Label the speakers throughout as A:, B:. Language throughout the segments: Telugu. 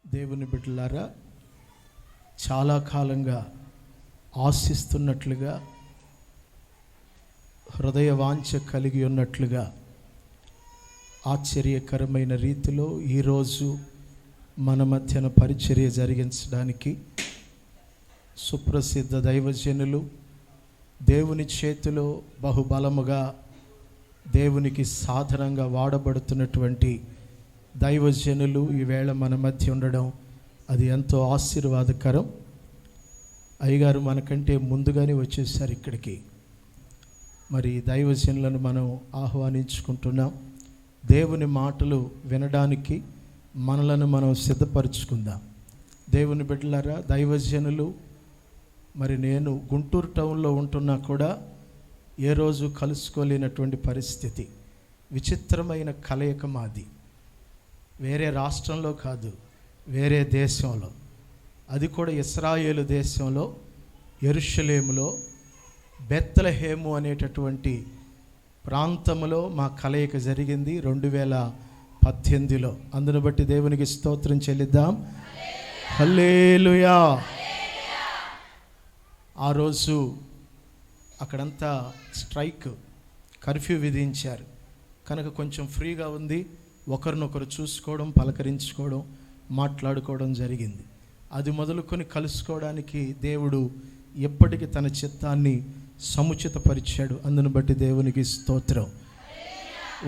A: దేవుని బిడ్డలారా, చాలా కాలంగా ఆశిస్తున్నట్లుగా, హృదయ వాంఛ కలిగి ఉన్నట్లుగా ఆశ్చర్యకరమైన రీతిలో ఈరోజు మన మధ్యన పరిచర్య జరిగించడానికి సుప్రసిద్ధ దైవజనులు, దేవుని చేతిలో బహుబలముగా దేవునికి సాధనంగా వాడబడుతున్నటువంటి దైవజనులు ఈవేళ మన మధ్య ఉండడం అది ఎంతో ఆశీర్వాదకరం. అయ్యగారు మనకంటే ముందుగానే వచ్చేసారు ఇక్కడికి. మరి దైవజనులను మనం ఆహ్వానించుకుంటున్నాం. దేవుని మాటలు వినడానికి మనలను మనం సిద్ధపరచుకుందాం. దేవుని బిడ్డలారా, దైవజనులు, మరి నేను గుంటూరు టౌన్లో ఉంటున్నా కూడా ఏ రోజు కలుసుకోలేనటువంటి పరిస్థితి. విచిత్రమైన కలయిక మాది. వేరే రాష్ట్రంలో కాదు, వేరే దేశంలో, అది కూడా ఇశ్రాయేలు దేశంలో యెరూషలేములో బెత్లెహేము అనేటటువంటి ప్రాంతంలో మా కలయిక జరిగింది 2018లో. అందును బట్టి దేవునికి స్తోత్రం చెల్లిద్దాం. హల్లెలూయా. ఆ రోజు అక్కడంతా స్ట్రైక్, కర్ఫ్యూ విధించారు కనుక కొంచెం ఫ్రీగా ఉంది. ఒకరినొకరు చూసుకోవడం, పలకరించుకోవడం, మాట్లాడుకోవడం జరిగింది. అది మొదలుకొని కలుసుకోవడానికి దేవుడు ఎప్పటికీ తన చిత్తాన్ని సముచితపరిచాడు. అందును బట్టి దేవునికి స్తోత్రం.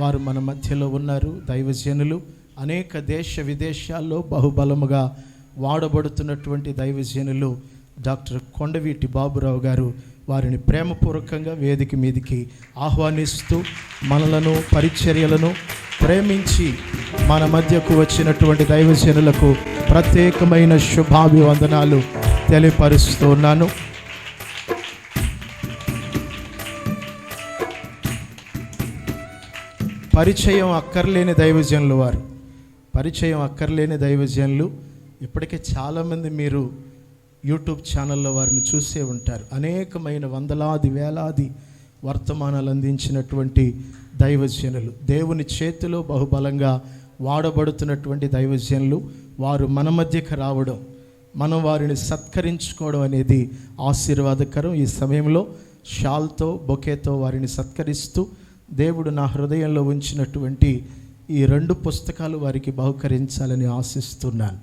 A: వారు మన మధ్యలో ఉన్నారు. దైవజనులు, అనేక దేశ విదేశాల్లో బహుబలముగా వాడబడుతున్నటువంటి దైవజనులు డాక్టర్ కొండవీటి బాబురావు గారు. వారిని ప్రేమపూర్వకంగా వేదిక మీదికి ఆహ్వానిస్తూ మనలను, పరిచర్యలను ప్రేమించి మన మధ్యకు వచ్చినటువంటి దైవజనులకు ప్రత్యేకమైన శుభాభివందనాలు తెలియపరుస్తున్నాను. పరిచయం అక్కర్లేని దైవజనులు వారు. పరిచయం అక్కర్లేని దైవజనులు. ఇప్పటికే చాలామంది మీరు యూట్యూబ్ ఛానల్లో వారిని చూసే ఉంటారు. అనేకమైన వందలాది వేలాది వర్తమానాలు అందించినటువంటి దైవజనులు, దేవుని చేతిలో బహుబలంగా వాడబడుతున్నటువంటి దైవజనులు. వారు మన మధ్యకు రావడం, మనం వారిని సత్కరించుకోవడం అనేది ఆశీర్వాదకరం. ఈ సమయంలో షాల్తో, బొకేతో వారిని సత్కరిస్తూ దేవుడు నా హృదయంలో ఉంచినటువంటి ఈ 2 పుస్తకాలు వారికి బహుకరించాలని ఆశిస్తున్నాను.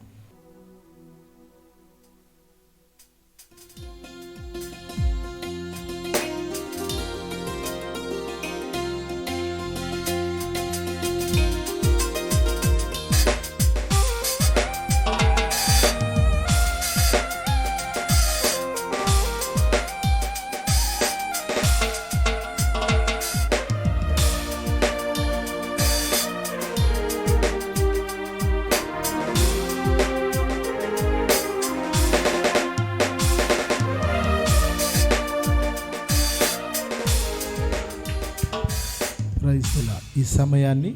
A: ఈ సమయాన్ని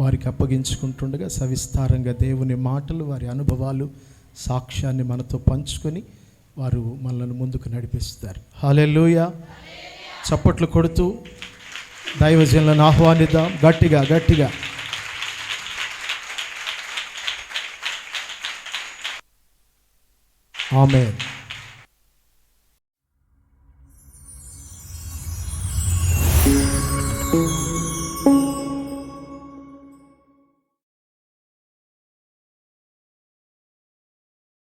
A: వారికి అప్పగించుకుంటుండగా సవిస్తారంగా దేవుని మాటలు, వారి అనుభవాలు, సాక్ష్యాన్ని మనతో పంచుకొని వారు మనల్ని ముందుకు నడిపిస్తారు. హల్లెలూయా. చప్పట్లు కొడుతూ దైవజనులను ఆహ్వానిద్దాం. గట్టిగా గట్టిగా. ఆమేన్.